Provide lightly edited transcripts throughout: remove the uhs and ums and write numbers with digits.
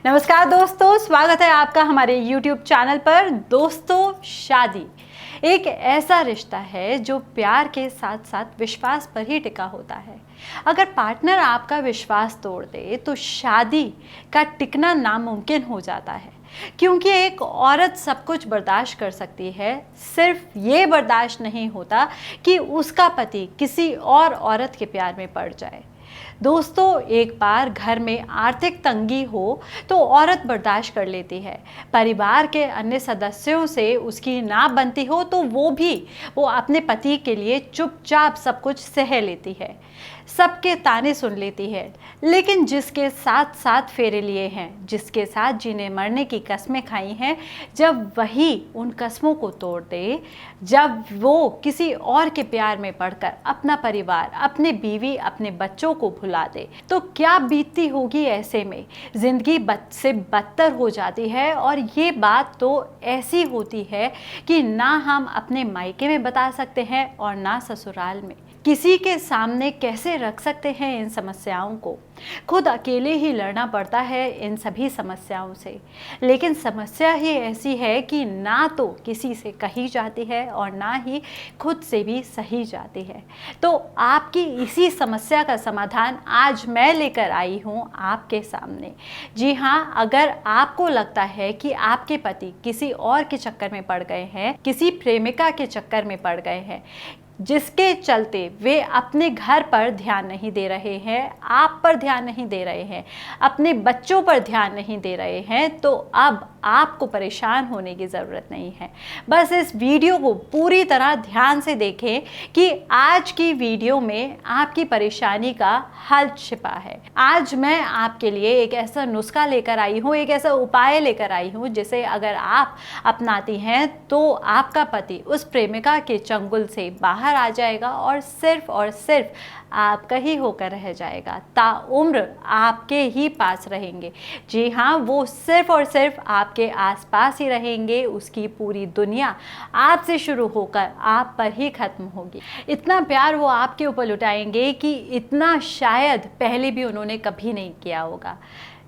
नमस्कार दोस्तों, स्वागत है आपका हमारे YouTube चैनल पर। दोस्तों, शादी एक ऐसा रिश्ता है जो प्यार के साथ साथ विश्वास पर ही टिका होता है। अगर पार्टनर आपका विश्वास तोड़ दे तो शादी का टिकना नामुमकिन हो जाता है, क्योंकि एक औरत सब कुछ बर्दाश्त कर सकती है, सिर्फ ये बर्दाश्त नहीं होता कि उसका पति किसी और औरत के प्यार में पड़ जाए। दोस्तों, एक बार घर में आर्थिक तंगी हो तो औरत बर्दाश्त कर लेती है। परिवार के अन्य सदस्यों से उसकी ना बनती हो तो वो अपने पति के लिए चुपचाप सब कुछ सह लेती है, सबके ताने सुन लेती है। लेकिन जिसके साथ साथ फेरे लिए हैं, जिसके साथ जीने मरने की कस्में खाई हैं, जब वही उन कस्मों को तोड़ दे, जब वो किसी और के प्यार में पड़कर अपना परिवार, अपने बीवी, अपने बच्चों को भुला दे, तो क्या बीतती होगी। ऐसे में जिंदगी बद से बदतर हो जाती है। और ये बात तो ऐसी होती है कि ना हम अपने मायके में बता सकते हैं और ना ससुराल में। किसी के सामने कैसे रख सकते हैं इन समस्याओं को। खुद अकेले ही लड़ना पड़ता है इन सभी समस्याओं से। लेकिन समस्या ही ऐसी है कि ना तो किसी से कही जाती है और ना ही खुद से भी सही जाती है। तो आपकी इसी समस्या का समाधान आज मैं लेकर आई हूँ आपके सामने। जी हाँ, अगर आपको लगता है कि आपके पति किसी और के चक्कर में पड़ गए हैं, किसी प्रेमिका के चक्कर में पड़ गए हैं, जिसके चलते वे अपने घर पर ध्यान नहीं दे रहे हैं, आप पर ध्यान नहीं दे रहे हैं, अपने बच्चों पर ध्यान नहीं दे रहे हैं, तो अब आपको परेशान होने की ज़रूरत नहीं है। बस इस वीडियो को पूरी तरह ध्यान से देखें कि आज की वीडियो में आपकी परेशानी का हल छिपा है। आज मैं आपके लिए एक ऐसा नुस्खा लेकर आई हूँ, एक ऐसा उपाय लेकर आई हूँ जिसे अगर आप अपनाती हैं तो आपका पति उस प्रेमिका के चंगुल से बाहर आ जाएगा और सिर्फ आपका ही होकर रह जाएगा। ताउम्र आपके ही पास रहेंगे। जी हाँ, वो सिर्फ और सिर्फ आपके आसपास ही रहेंगे। उसकी पूरी दुनिया आपसे शुरू होकर आप पर ही खत्म होगी। इतना प्यार वो आपके ऊपर लुटाएंगे कि इतना शायद पहले भी उन्होंने कभी नहीं किया होगा।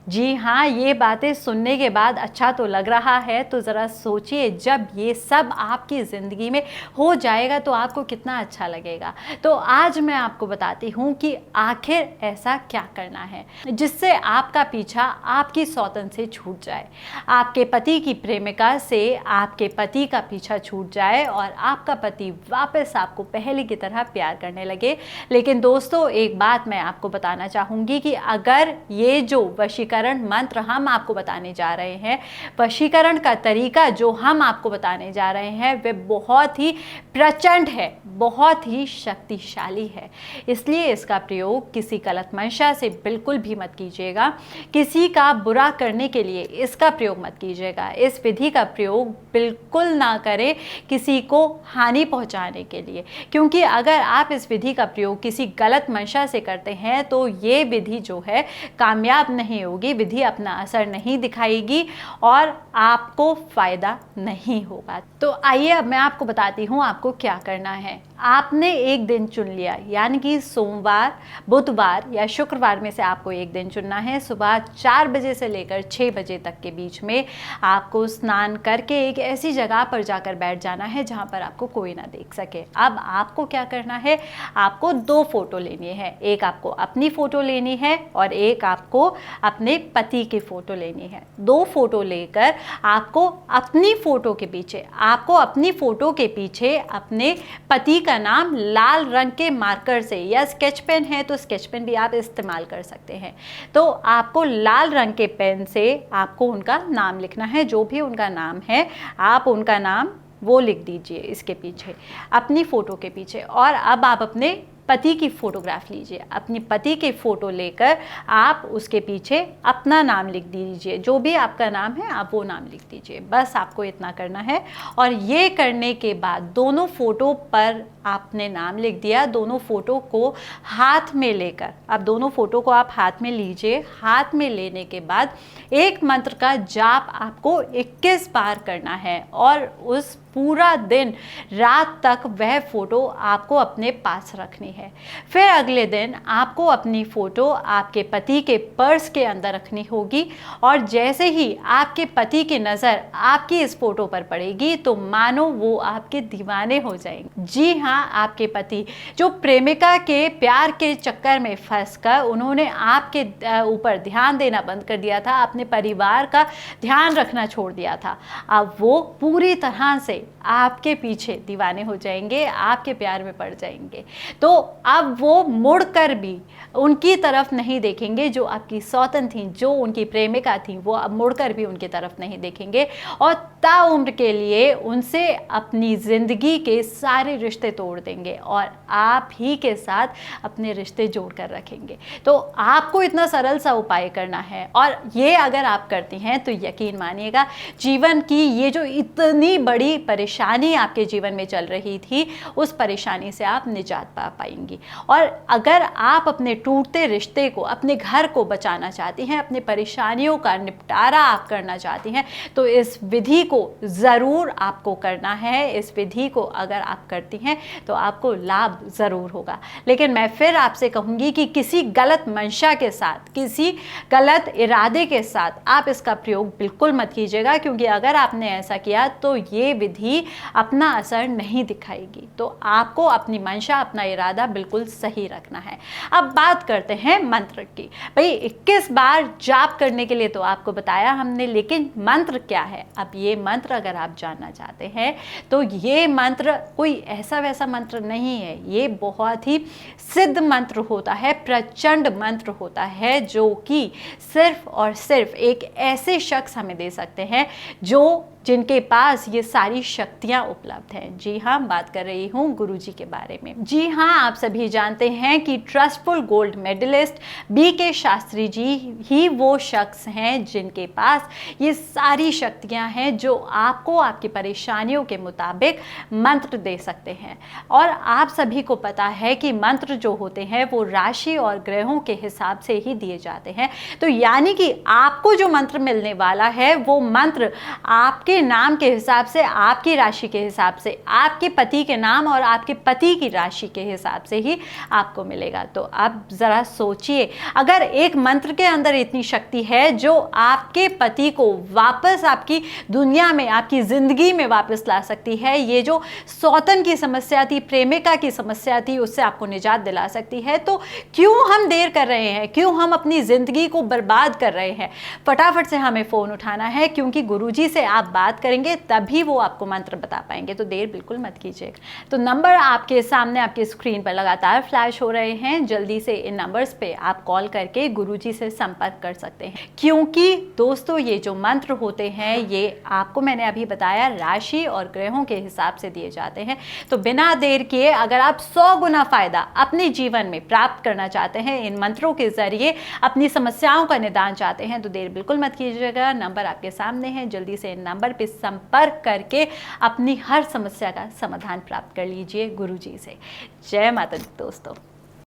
जी हाँ, ये बातें सुनने के बाद अच्छा तो लग रहा है, तो ज़रा सोचिए जब ये सब आपकी ज़िंदगी में हो जाएगा तो आपको कितना अच्छा लगेगा। तो आज मैं आपको बताती हूँ कि आखिर ऐसा क्या करना है जिससे आपका पीछा आपकी सौतन से छूट जाए, आपके पति की प्रेमिका से आपके पति का पीछा छूट जाए और आपका पति वापस आपको पहले की तरह प्यार करने लगे। लेकिन दोस्तों, एक बात मैं आपको बताना चाहूँगी कि अगर ये जो वशीकरण मंत्र हम आपको बताने जा रहे हैं, वशीकरण का तरीका जो हम आपको बताने जा रहे हैं, वे बहुत ही प्रचंड है, बहुत ही शक्तिशाली है। इसलिए इसका प्रयोग किसी गलत मंशा से बिल्कुल भी मत कीजिएगा। किसी का बुरा करने के लिए इसका प्रयोग मत कीजिएगा। इस विधि का प्रयोग बिल्कुल ना करें किसी को हानि पहुंचाने के लिए, क्योंकि अगर आप इस विधि का प्रयोग किसी गलत मंशा से करते हैं तो ये विधि जो है कामयाब नहीं होगी, विधि अपना असर नहीं दिखाएगी और आपको फायदा नहीं होगा। तो आइए अब मैं आपको बताती हूँ आपको क्या करना है। आपने एक दिन चुन लिया, यानी कि सोमवार, बुधवार या शुक्रवार में से आपको एक दिन चुनना है। सुबह 4 बजे से लेकर 6 बजे तक के बीच में आपको स्नान करके एक ऐसी जगह पर जाकर बैठ जाना है जहाँ पर आपको कोई ना देख सके। अब आपको क्या करना है, आपको 2 फोटो लेनी है। एक आपको अपनी फ़ोटो लेनी है और एक आपको अपने पति की फ़ोटो लेनी है। 2 फोटो लेकर आपको अपनी फ़ोटो के पीछे अपने पति का नाम लाल रंग के मार्कर से, या स्केच पेन है तो स्केच पेन भी आप इस्तेमाल कर सकते हैं। तो आपको लाल रंग के पेन से आपको उनका नाम लिखना है, जो भी उनका नाम है आप उनका नाम वो लिख दीजिए इसके पीछे, अपनी फ़ोटो के पीछे। और अब आप अपने पति की फ़ोटोग्राफ लीजिए। अपनी पति की फ़ोटो लेकर आप उसके पीछे अपना नाम लिख दीजिए, जो भी आपका नाम है आप वो नाम लिख दीजिए। बस आपको इतना करना है। और ये करने के बाद दोनों फ़ोटो पर आपने नाम लिख दिया, दोनों फ़ोटो को हाथ में लेकर, अब दोनों फ़ोटो को आप हाथ में लीजिए। हाथ में लेने के बाद एक मंत्र का जाप आपको 21 बार करना है और उस पूरा दिन रात तक वह फ़ोटो आपको अपने पास रखनी है। फिर अगले दिन आपको अपनी फ़ोटो आपके पति के पर्स के अंदर रखनी होगी और जैसे ही आपके पति की नज़र आपकी इस फ़ोटो पर पड़ेगी तो मानो वो आपके दीवाने हो जाएंगे। जी हाँ, आपके पति जो प्रेमिका के प्यार के चक्कर में फंसकर उन्होंने आपके ऊपर ध्यान देना बंद कर दिया था, अपने परिवार का ध्यान रखना छोड़ दिया था, अब वो पूरी तरह से आपके पीछे दीवाने हो जाएंगे, आपके प्यार में पड़ जाएंगे। तो अब वो मुड़कर भी उनकी तरफ नहीं देखेंगे जो आपकी सौतन थी, जो उनकी प्रेमिका थी, वो अब मुड़कर भी उनकी तरफ नहीं देखेंगे और ताउम्र के लिए उनसे अपनी ज़िंदगी के सारे रिश्ते तोड़ देंगे और आप ही के साथ अपने रिश्ते जोड़ कर रखेंगे। तो आपको इतना सरल सा उपाय करना है और ये अगर आप करती हैं तो यकीन मानिएगा जीवन की ये जो इतनी बड़ी परेशानी आपके जीवन में चल रही थी उस परेशानी से आप निजात पा पाएंगी। और अगर आप अपने टूटते रिश्ते को, अपने घर को बचाना चाहती हैं, अपने परेशानियों का निपटारा आप करना चाहती हैं तो इस विधि को ज़रूर आपको करना है। इस विधि को अगर आप करती हैं तो आपको लाभ ज़रूर होगा। लेकिन मैं फिर आपसे कहूँगी कि किसी गलत मंशा के साथ, किसी गलत इरादे के साथ आप इसका प्रयोग बिल्कुल मत कीजिएगा, क्योंकि अगर आपने ऐसा किया तो ये विधि अपना असर नहीं दिखाएगी। तो आपको अपनी मंशा, अपना इरादा बिल्कुल सही रखना है। अब बात करते हैं मंत्र की। भाई 21 बार जाप करने के लिए तो आपको बताया हमने, लेकिन मंत्र क्या है? अब ये मंत्र अगर आप जानना चाहते हैं तो ये मंत्र कोई ऐसा वैसा मंत्र नहीं है, ये बहुत ही सिद्ध मंत्र होता है, प्रचंड मंत्र होता है जो कि सिर्फ और सिर्फ एक ऐसे शख्स हमें दे सकते हैं जिनके पास ये सारी शक्तियाँ उपलब्ध हैं। जी हाँ, बात कर रही हूँ गुरुजी के बारे में। जी हाँ, आप सभी जानते हैं कि trustful gold medallist BK Shastri ji ही वो शख्स हैं जिनके पास ये सारी शक्तियाँ हैं जो आपको आपकी परेशानियों के मुताबिक मंत्र दे सकते हैं। और आप सभी को पता है कि मंत्र जो होते हैं वो राशि और ग्रहों के हिसाब से ही दिए जाते हैं। तो यानी कि आपको जो मंत्र मिलने वाला है वो मंत्र आपके नाम के हिसाब से, आपकी राशि के हिसाब से, आपके पति के नाम और आपके पति की राशि के हिसाब से ही आपको मिलेगा। तो आप ज़रा सोचिए, अगर एक मंत्र के अंदर इतनी शक्ति है जो आपके पति को वापस आपकी दुनिया में, आपकी ज़िंदगी में वापस ला सकती है, ये जो सौतन की समस्या थी, प्रेमिका की समस्या थी, उससे आपको निजात दिला सकती है, तो क्यों हम देर कर रहे हैं? क्यों हम अपनी ज़िंदगी को बर्बाद कर रहे हैं? फटाफट से हमें फ़ोन उठाना है, क्योंकि गुरुजी से आप बात करेंगे तभी वो आपको मंत्र बता पाएंगे। तो देर बिल्कुल मत कीजिएगा। तो नंबर आपके सामने, आपके स्क्रीन पर लगातार फ्लैश हो रहे हैं। जल्दी से इन नंबर्स पे आप कॉल करके गुरुजी से संपर्क कर सकते हैं, क्योंकि दोस्तों ये जो मंत्र होते हैं ये आपको मैंने अभी बताया राशि और ग्रहों के हिसाब से दिए जाते हैं। तो बिना देर किए अगर आप 100 गुना फायदा अपने जीवन में प्राप्त करना चाहते हैं, इन मंत्रों के जरिए अपनी समस्याओं का निदान चाहते हैं, तो देर बिल्कुल मत कीजिएगा। नंबर आपके सामने है, जल्दी से इन नंबर पे संपर्क करके अपनी हर समस्या का समाधान प्राप्त कर लीजिए गुरुजी से। जय माता दी दोस्तों।